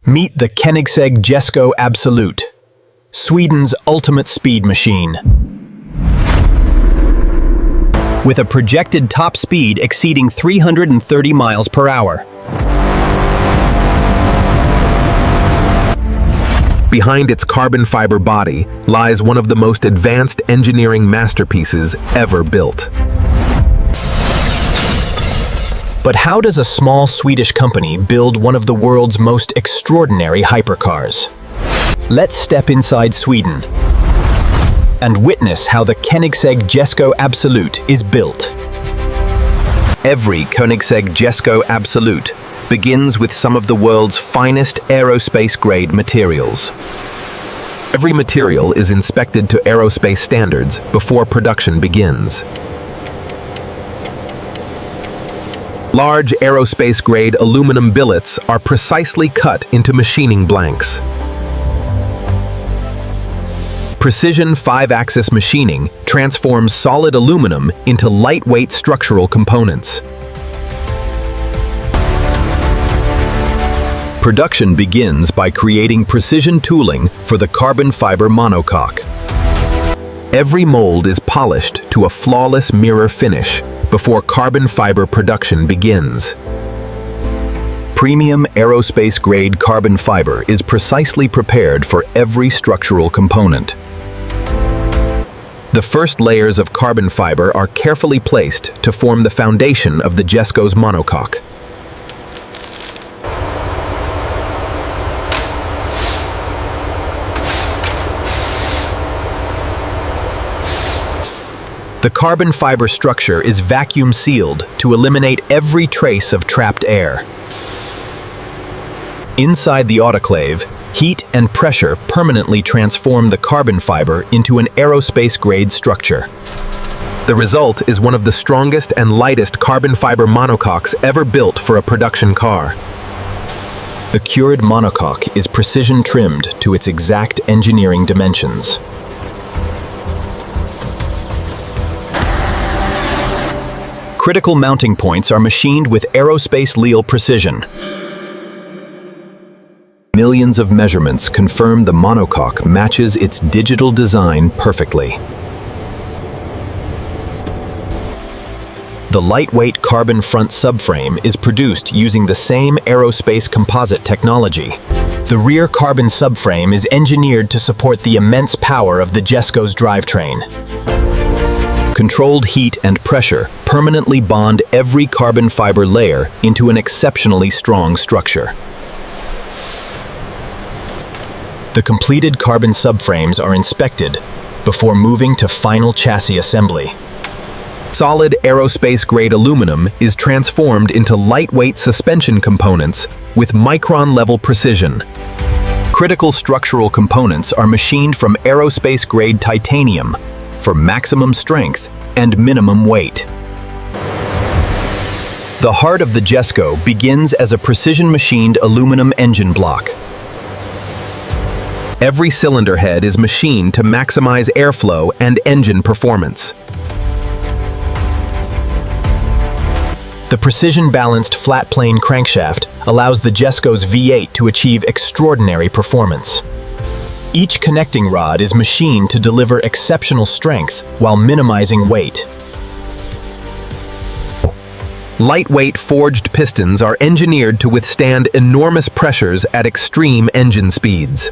Meet the Koenigsegg Jesko Absolut, Sweden's ultimate speed machine. With a projected top speed exceeding 330 miles per hour. Behind its carbon fiber body lies one of the most advanced engineering masterpieces ever built. But how does a small Swedish company build one of the world's most extraordinary hypercars? Let's step inside Sweden and witness how the Koenigsegg Jesko Absolut is built. Every Koenigsegg Jesko Absolut begins with some of the world's finest aerospace-grade materials. Every material is inspected to aerospace standards before production begins. Large aerospace-grade aluminum billets are precisely cut into machining blanks. Precision 5-axis machining transforms solid aluminum into lightweight structural components. Production begins by creating precision tooling for the carbon fiber monocoque. Every mold is polished to a flawless mirror finish before carbon fiber production begins. Premium aerospace-grade carbon fiber is precisely prepared for every structural component. The first layers of carbon fiber are carefully placed to form the foundation of the Jesko's monocoque. The carbon fiber structure is vacuum sealed to eliminate every trace of trapped air. Inside the autoclave, heat and pressure permanently transform the carbon fiber into an aerospace-grade structure. The result is one of the strongest and lightest carbon fiber monocoques ever built for a production car. The cured monocoque is precision trimmed to its exact engineering dimensions. Critical mounting points are machined with aerospace-leal precision. Millions of measurements confirm the monocoque matches its digital design perfectly. The lightweight carbon front subframe is produced using the same aerospace composite technology. The rear carbon subframe is engineered to support the immense power of the Jesko's drivetrain. Controlled heat and pressure permanently bond every carbon fiber layer into an exceptionally strong structure. The completed carbon subframes are inspected before moving to final chassis assembly. Solid aerospace-grade aluminum is transformed into lightweight suspension components with micron-level precision. Critical structural components are machined from aerospace-grade titanium for maximum strength and minimum weight. The heart of the Jesko begins as a precision-machined aluminum engine block. Every cylinder head is machined to maximize airflow and engine performance. The precision-balanced flat-plane crankshaft allows the Jesko's V8 to achieve extraordinary performance. Each connecting rod is machined to deliver exceptional strength while minimizing weight. Lightweight forged pistons are engineered to withstand enormous pressures at extreme engine speeds.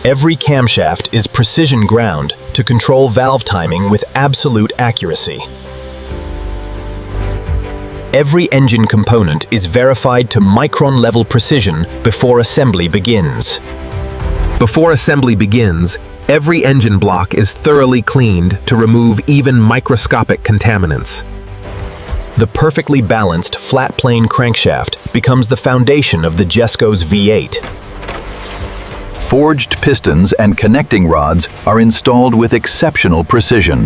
Every camshaft is precision ground to control valve timing with absolute accuracy. Every engine component is verified to micron-level precision before assembly begins. Before assembly begins, every engine block is thoroughly cleaned to remove even microscopic contaminants. The perfectly balanced flat-plane crankshaft becomes the foundation of the Jesko's V8. Forged pistons and connecting rods are installed with exceptional precision.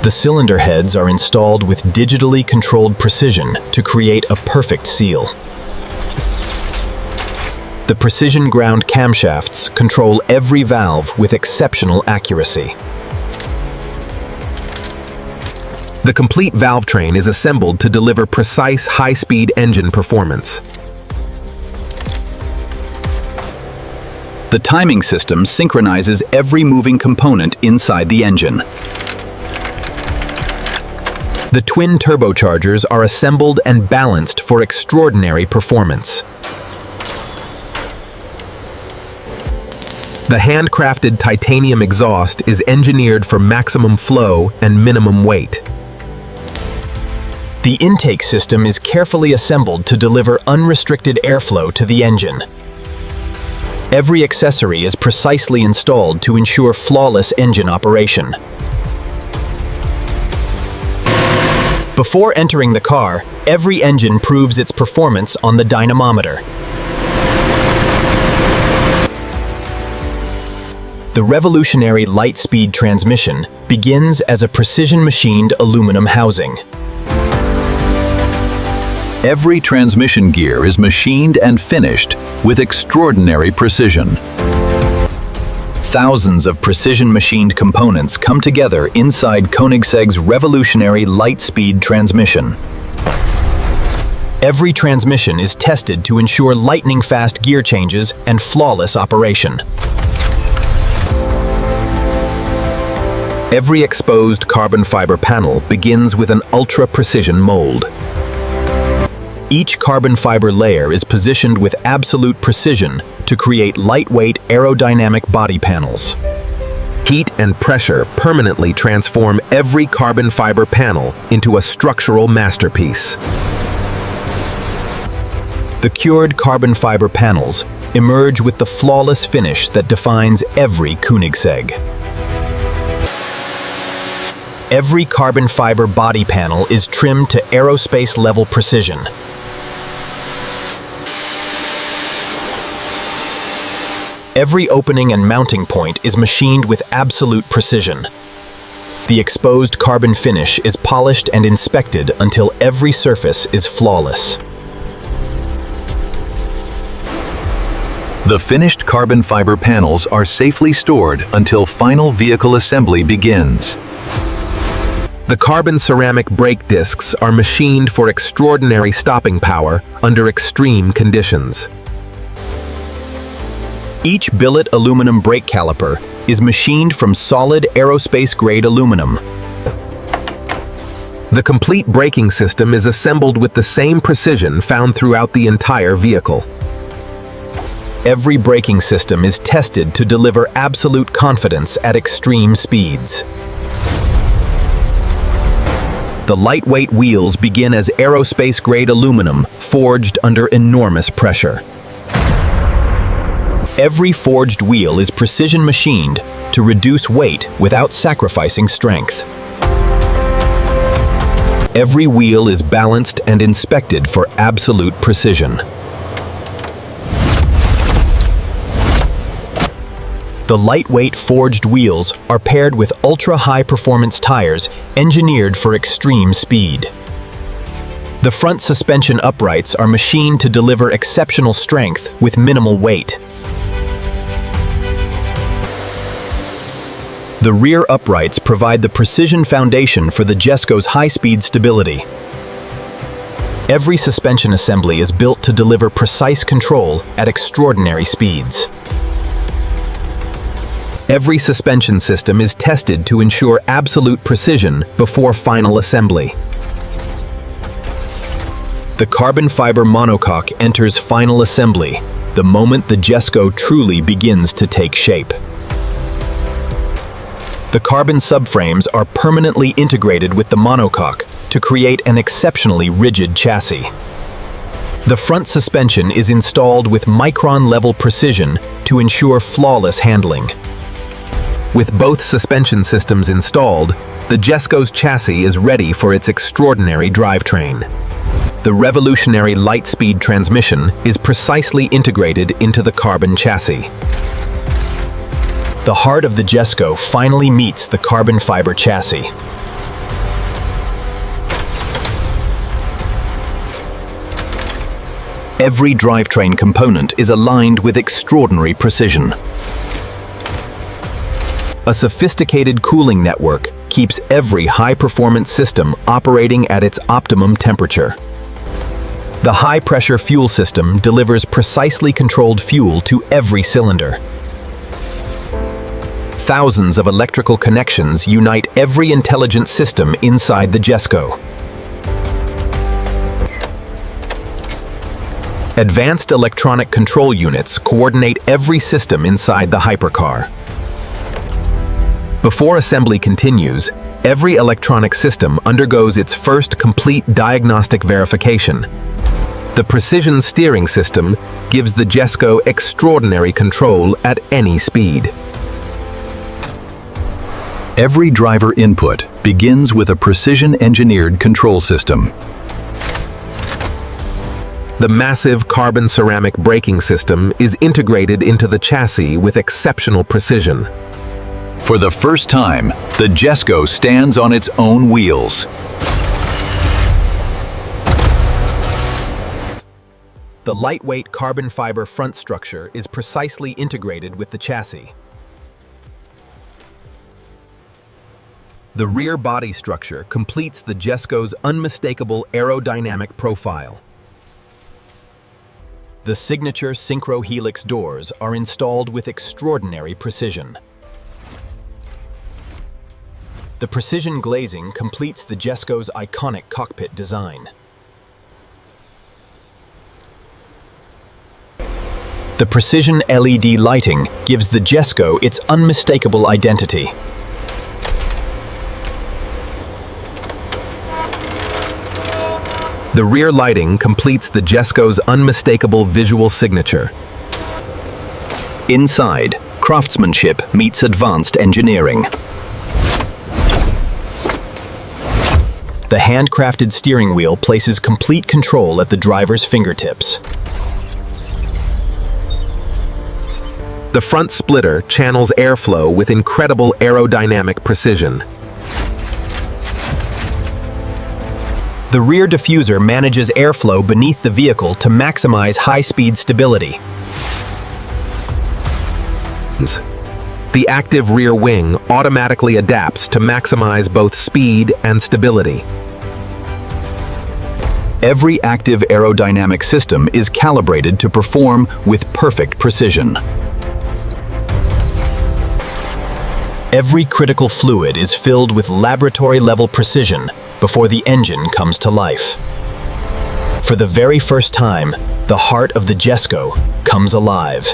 The cylinder heads are installed with digitally controlled precision to create a perfect seal. The precision ground camshafts control every valve with exceptional accuracy. The complete valve train is assembled to deliver precise high-speed engine performance. The timing system synchronizes every moving component inside the engine. The twin turbochargers are assembled and balanced for extraordinary performance. The handcrafted titanium exhaust is engineered for maximum flow and minimum weight. The intake system is carefully assembled to deliver unrestricted airflow to the engine. Every accessory is precisely installed to ensure flawless engine operation. Before entering the car, every engine proves its performance on the dynamometer. The revolutionary light-speed transmission begins as a precision-machined aluminum housing. Every transmission gear is machined and finished with extraordinary precision. Thousands of precision-machined components come together inside Koenigsegg's revolutionary light-speed transmission. Every transmission is tested to ensure lightning-fast gear changes and flawless operation. Every exposed carbon fiber panel begins with an ultra-precision mold. Each carbon fiber layer is positioned with absolute precision to create lightweight aerodynamic body panels. Heat and pressure permanently transform every carbon fiber panel into a structural masterpiece. The cured carbon fiber panels emerge with the flawless finish that defines every Koenigsegg. Every carbon fiber body panel is trimmed to aerospace-level precision. Every opening and mounting point is machined with absolute precision. The exposed carbon finish is polished and inspected until every surface is flawless. The finished carbon fiber panels are safely stored until final vehicle assembly begins. The carbon ceramic brake discs are machined for extraordinary stopping power under extreme conditions. Each billet aluminum brake caliper is machined from solid aerospace-grade aluminum. The complete braking system is assembled with the same precision found throughout the entire vehicle. Every braking system is tested to deliver absolute confidence at extreme speeds. The lightweight wheels begin as aerospace-grade aluminum forged under enormous pressure. Every forged wheel is precision machined to reduce weight without sacrificing strength. Every wheel is balanced and inspected for absolute precision. The lightweight forged wheels are paired with ultra-high-performance tires engineered for extreme speed. The front suspension uprights are machined to deliver exceptional strength with minimal weight. The rear uprights provide the precision foundation for the Jesko's high-speed stability. Every suspension assembly is built to deliver precise control at extraordinary speeds. Every suspension system is tested to ensure absolute precision before final assembly. The carbon fiber monocoque enters final assembly the moment the Jesko truly begins to take shape. The carbon subframes are permanently integrated with the monocoque to create an exceptionally rigid chassis. The front suspension is installed with micron-level precision to ensure flawless handling. With both suspension systems installed, the Jesko's chassis is ready for its extraordinary drivetrain. The revolutionary light-speed transmission is precisely integrated into the carbon chassis. The heart of the Jesko finally meets the carbon fiber chassis. Every drivetrain component is aligned with extraordinary precision. A sophisticated cooling network keeps every high-performance system operating at its optimum temperature. The high-pressure fuel system delivers precisely controlled fuel to every cylinder. Thousands of electrical connections unite every intelligent system inside the Jesko. Advanced electronic control units coordinate every system inside the Hypercar. Before assembly continues, every electronic system undergoes its first complete diagnostic verification. The precision steering system gives the Jesko extraordinary control at any speed. Every driver input begins with a precision-engineered control system. The massive carbon ceramic braking system is integrated into the chassis with exceptional precision. For the first time, the Jesko stands on its own wheels. The lightweight carbon fiber front structure is precisely integrated with the chassis. The rear body structure completes the Jesko's unmistakable aerodynamic profile. The signature synchro helix doors are installed with extraordinary precision. The precision glazing completes the Jesko's iconic cockpit design. The precision LED lighting gives the Jesko its unmistakable identity. The rear lighting completes the Jesko's unmistakable visual signature. Inside, craftsmanship meets advanced engineering. The handcrafted steering wheel places complete control at the driver's fingertips. The front splitter channels airflow with incredible aerodynamic precision. The rear diffuser manages airflow beneath the vehicle to maximize high-speed stability. The active rear wing automatically adapts to maximize both speed and stability. Every active aerodynamic system is calibrated to perform with perfect precision. Every critical fluid is filled with laboratory-level precision before the engine comes to life. For the very first time, the heart of the Jesko comes alive.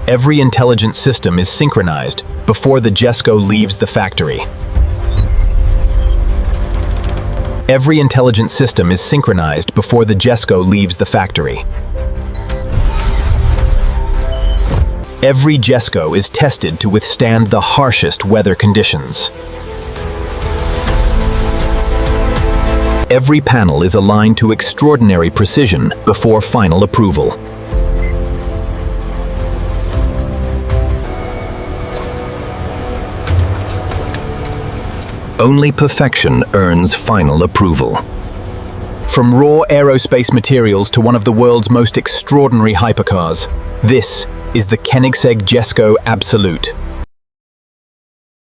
Every intelligent system is synchronized before the Jesko leaves the factory. Every intelligent system is synchronized before the Jesko leaves the factory. Every Jesko is tested to withstand the harshest weather conditions. Every panel is aligned to extraordinary precision before final approval. Only perfection earns final approval. From raw aerospace materials to one of the world's most extraordinary hypercars, this is the Koenigsegg Jesko Absolut.